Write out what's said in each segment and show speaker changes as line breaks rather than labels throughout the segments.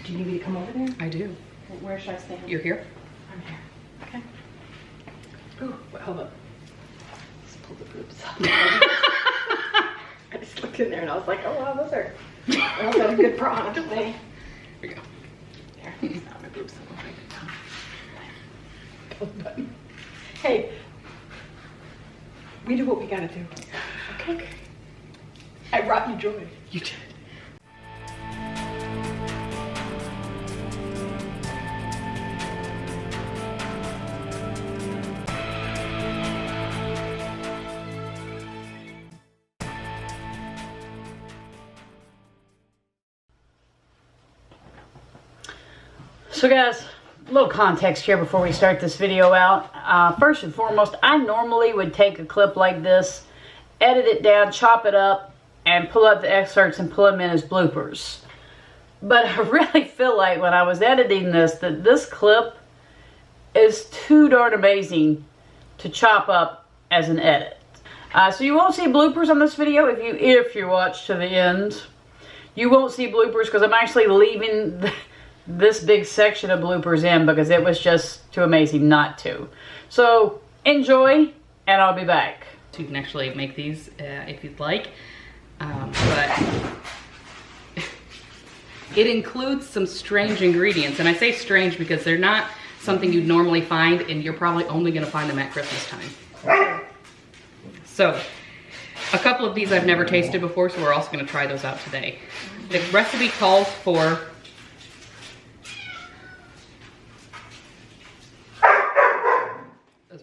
Do you need me to come over there?
I do.
Where should I stand?
You're here?
I'm here. Okay. Ooh, wait, hold up. Just pull the boobs up. I just looked in there and I was like, oh wow, those are got a good bra on today.
Here we go.
There, it's not my boobs. Hey, we do what we gotta do. Okay. I brought you joy.
You did.
So guys, a little context here before we start this video out. First and foremost, I normally would take a clip like this, edit it down, chop it up, and pull out the excerpts and pull them in as bloopers. But I really feel like when I was editing this, that this clip is too darn amazing to chop up as an edit. So you won't see bloopers on this video if you watch to the end. You won't see bloopers because I'm actually leaving this big section of bloopers in because it was just too amazing not to. So enjoy, and I'll be back.
So you can actually make these if you'd like, but it includes some strange ingredients, and I say strange because they're not something you'd normally find, and you're probably only going to find them at Christmas time. So a couple of these I've never tasted before, so we're also going to try those out today. The recipe calls for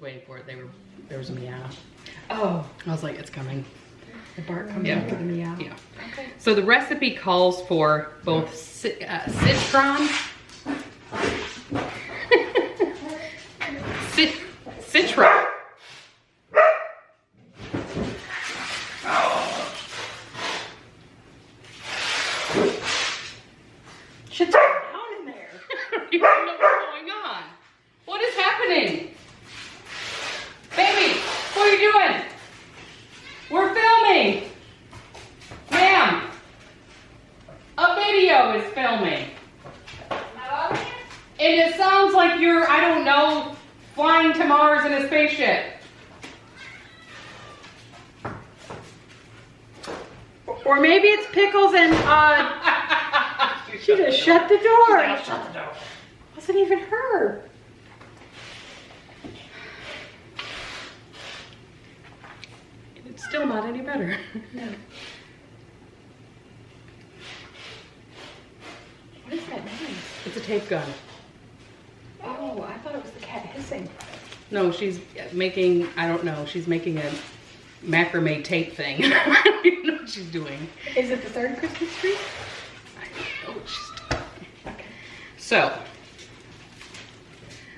waiting for it. There was a meow.
Oh.
I was like, it's coming.
The bark comes after the meow.
Yeah.
Okay.
So the recipe calls for both citron, citron.
Shit's going down in there.
You don't know what's going on. What is happening? Baby, what are you doing? We're filming. Ma'am, a video is filming. And it sounds like you're, I don't know, flying to Mars in a spaceship.
Or maybe it's Pickles and she just shut the door.
Shut the door.
Wasn't even her.
It's still not any better.
No. What is that noise?
It's a tape gun.
Oh, I thought it was the cat hissing.
No, she's making, I don't know, she's making a macrame tape thing. I don't even know what she's doing.
Is it the third Christmas tree?
I don't know what she's doing.
Okay.
So,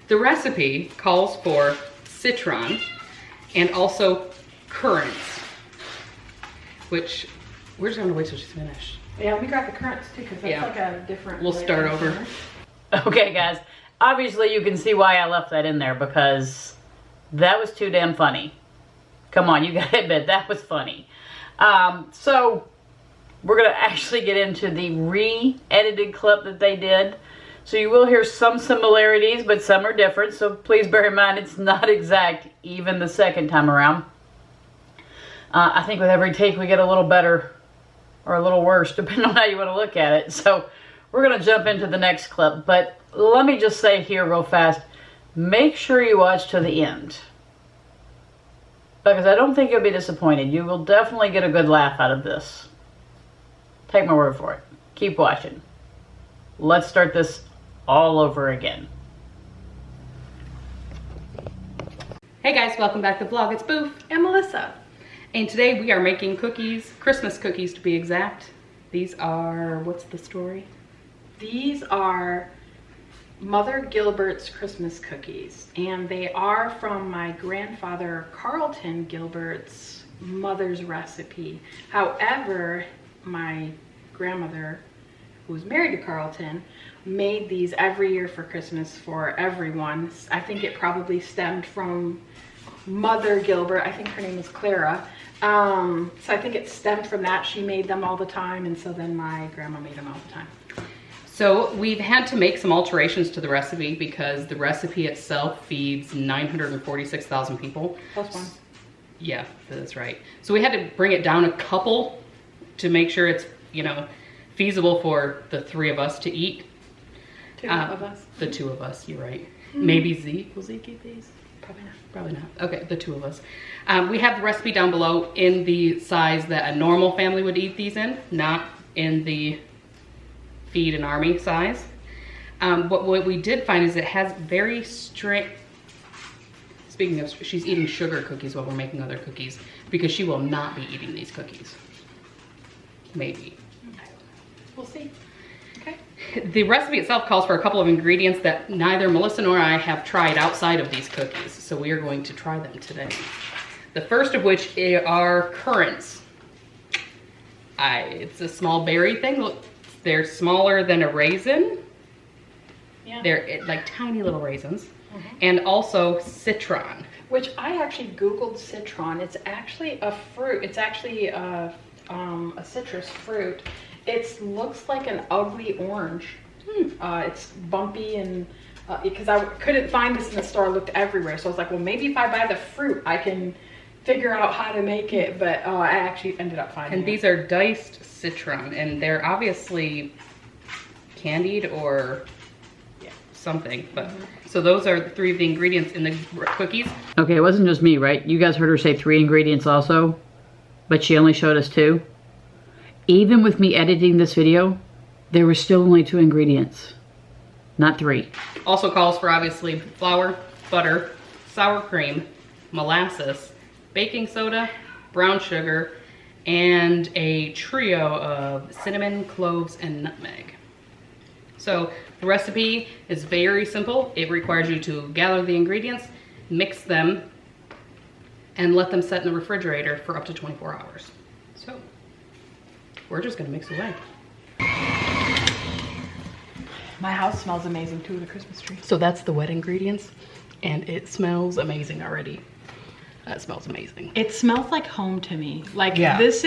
the recipe calls for citron and also currants, which we're just going to wait till she's finished.
Yeah, let me grab the currants too because that's
Yeah.
like a different.
We'll start over.
Okay guys, obviously you can see why I left that in there because that was too damn funny. Come on, you gotta admit, that was funny. So we're gonna actually get into the re-edited clip that they did. So you will hear some similarities, but some are different. So please bear in mind, it's not exact even the second time around. I think with every take we get a little better or a little worse, depending on how you want to look at it. So we're going to jump into the next clip. But let me just say here real fast, make sure you watch to the end. Because I don't think you'll be disappointed. You will definitely get a good laugh out of this. Take my word for it. Keep watching. Let's start this all over again.
Hey guys, welcome back to the vlog. It's Boof.
And Melissa.
And today we are making cookies, Christmas cookies to be exact. These are, what's the story?
These are Mother Gilbert's Christmas cookies, and they are from my grandfather Carlton Gilbert's mother's recipe. However, my grandmother, who was married to Carlton, made these every year for Christmas for everyone. I think it probably stemmed from Mother Gilbert. I think her name is Clara. So I think it stemmed from that. She made them all the time, and so then my grandma made them all the time.
So we've had to make some alterations to the recipe because the recipe itself feeds 946,000 people.
Plus one.
Yeah, that's right. So we had to bring it down a couple to make sure it's, you know, feasible for the 3 of us to eat.
Two of us.
The 2 of us, you're right. Maybe Zeke. Will Zeke eat these?
Probably not.
Probably not. Okay, the 2 of us. We have the recipe down below in the size that a normal family would eat these in, not in the Feed an Army size. What we did find is it has very strict, speaking of, she's eating sugar cookies while we're making other cookies because she will not be eating these cookies. Maybe.
We'll see. Okay.
The recipe itself calls for a couple of ingredients that neither Melissa nor I have tried outside of these cookies, so we are going to try them today. The first of which are currants. It's a small berry thing. Look, they're smaller than a raisin.
Yeah.
They're like tiny little raisins. And also citron.
Which I actually Googled citron. It's actually a fruit. It's actually a citrus fruit. It looks like an ugly orange. It's bumpy and because I couldn't find this in the store. I looked everywhere. So I was like, well, maybe if I buy the fruit, I can figure out how to make it. But I actually ended up finding
And
it.
these are diced citron, and they're obviously candied or something. But so those are 3 of the ingredients in the cookies.
Okay, it wasn't just me, right? You guys heard her say 3 ingredients also, but she only showed us 2. Even with me editing this video, there were still only 2 ingredients, not 3.
Also calls for obviously flour, butter, sour cream, molasses, baking soda, brown sugar, and a trio of cinnamon, cloves, and nutmeg. So the recipe is very simple. It requires you to gather the ingredients, mix them, and let them set in the refrigerator for up to 24 hours. So we're just gonna mix away.
My house smells amazing too, the Christmas tree.
So that's the wet ingredients, and it smells amazing already. That smells amazing.
It smells like home to me. Like
Yeah.
this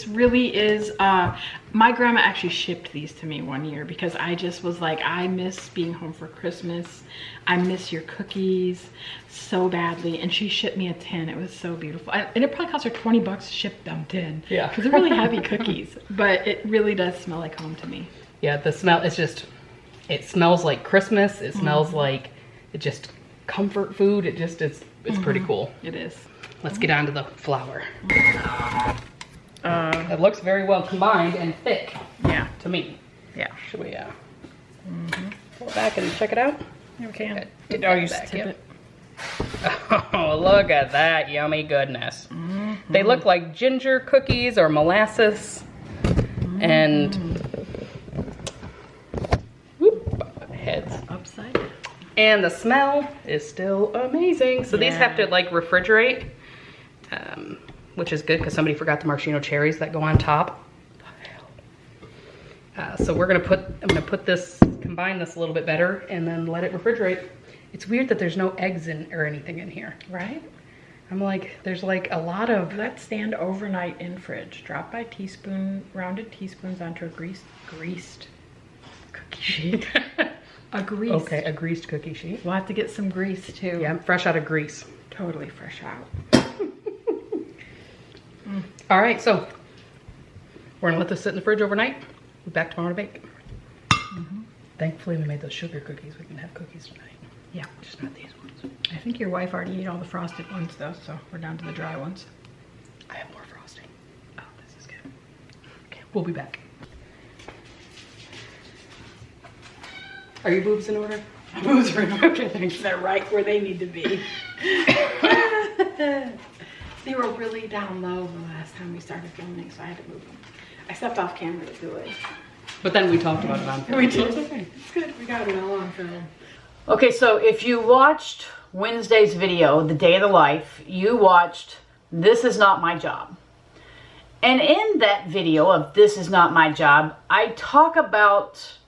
really is, my grandma actually shipped these to me one year because I just was like, I miss being home for Christmas. I miss your cookies so badly. And she shipped me a tin. It was so beautiful. And it probably cost her 20 bucks to ship them tin.
Yeah.
Because they're really heavy cookies, but it really does smell like home to me.
Yeah, the smell, it's just, it smells like Christmas. It smells like it just comfort food. It just, it's pretty cool.
It is.
Let's get on to the flour. It looks very well combined and thick
Yeah.
to me.
Yeah.
Should we pull it back and check it out?
Okay.
Tip
Oh,
that
you
back,
tip
yep.
it.
Oh, look at that yummy goodness. They look like ginger cookies or molasses. And whoop, heads.
Upside down.
And the smell is still amazing. So these have to like refrigerate, which is good because somebody forgot the maraschino cherries that go on top. So I'm gonna put this, combine this a little bit better and then let it refrigerate. It's weird that there's no eggs in or anything in here.
Right?
I'm like, there's like a lot of,
Let stand overnight in fridge. Drop by rounded teaspoons onto a greased cookie sheet. A grease.
okay, a greased cookie sheet.
We'll have to get some grease too.
Yeah, fresh out of grease.
Totally fresh out.
All right, so we're gonna let this sit in the fridge overnight. We'll be back tomorrow to bake. Thankfully we made those sugar cookies. We can have cookies tonight.
Yeah.
Just not these ones.
I think your wife already ate all the frosted ones though, so we're down to the dry ones.
I have more frosting. Oh, this is good. Okay, we'll be back. Are your boobs in order?
Boobs are in order. They're right where they need to be. They were really down low the last time we started filming, so I had to move them. I stepped off camera to do it.
But then we talked about it on film.
We did.
It's okay.
It's good. We got it all on film.
Okay, so if you watched Wednesday's video, The Day of the Life, you watched This Is Not My Job. And in that video of This Is Not My Job, I talk about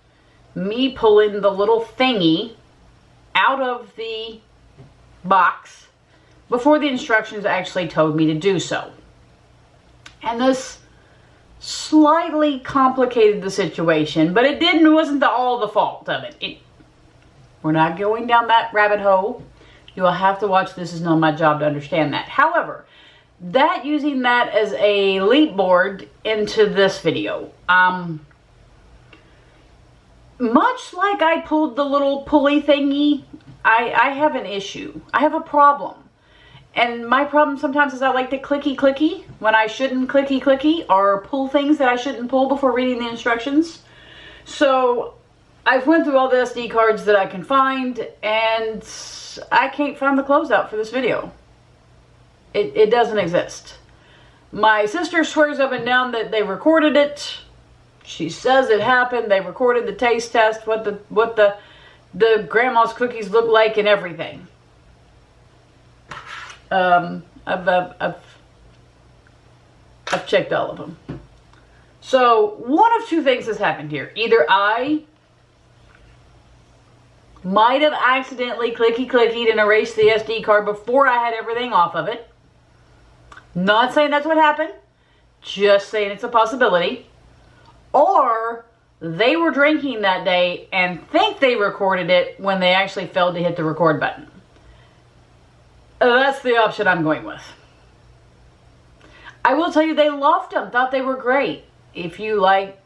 me pulling the little thingy out of the box before the instructions actually told me to do so. And this slightly complicated the situation, but it wasn't all the fault of it. We're not going down that rabbit hole. You will have to watch This Is Not My Job to understand that. However, using that as a leap board into this video, much like I pulled the little pulley thingy, I have an issue. I have a problem. And my problem sometimes is I like to clicky when I shouldn't clicky or pull things that I shouldn't pull before reading the instructions. So I've went through all the SD cards that I can find, and I can't find the closeout for this video. It doesn't exist. My sister swears up and down that they recorded it. She says it happened. They recorded the taste test, what the grandma's cookies look like and everything. I've checked all of them. So one of two things has happened here. Either I might have accidentally clicky-clickied and erased the SD card before I had everything off of it. Not saying that's what happened. Just saying it's a possibility. Or they were drinking that day and think they recorded it when they actually failed to hit the record button. That's the option I'm going with. I will tell you, they loved them. Thought they were great. If you like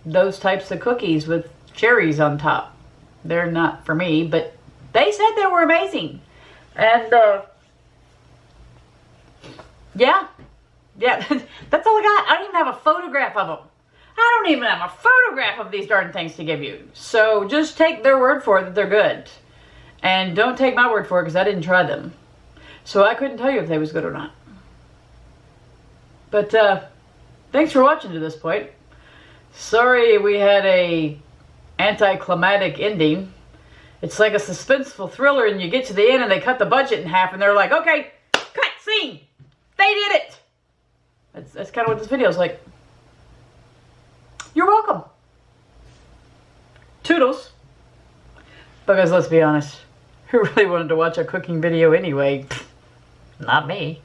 those types of cookies with cherries on top. They're not for me, but they said they were amazing. And, yeah, that's all I got. I don't even have a photograph of them. I don't even have a photograph of these darn things to give you. So just take their word for it that they're good. And don't take my word for it because I didn't try them. So I couldn't tell you if they was good or not. But, thanks for watching to this point. Sorry we had a anticlimactic ending. It's like a suspenseful thriller and you get to the end and they cut the budget in half and they're like, okay, cut scene. They did it. That's kind of what this video is like. You're welcome. Toodles. Because let's be honest, who really wanted to watch a cooking video anyway? Not me.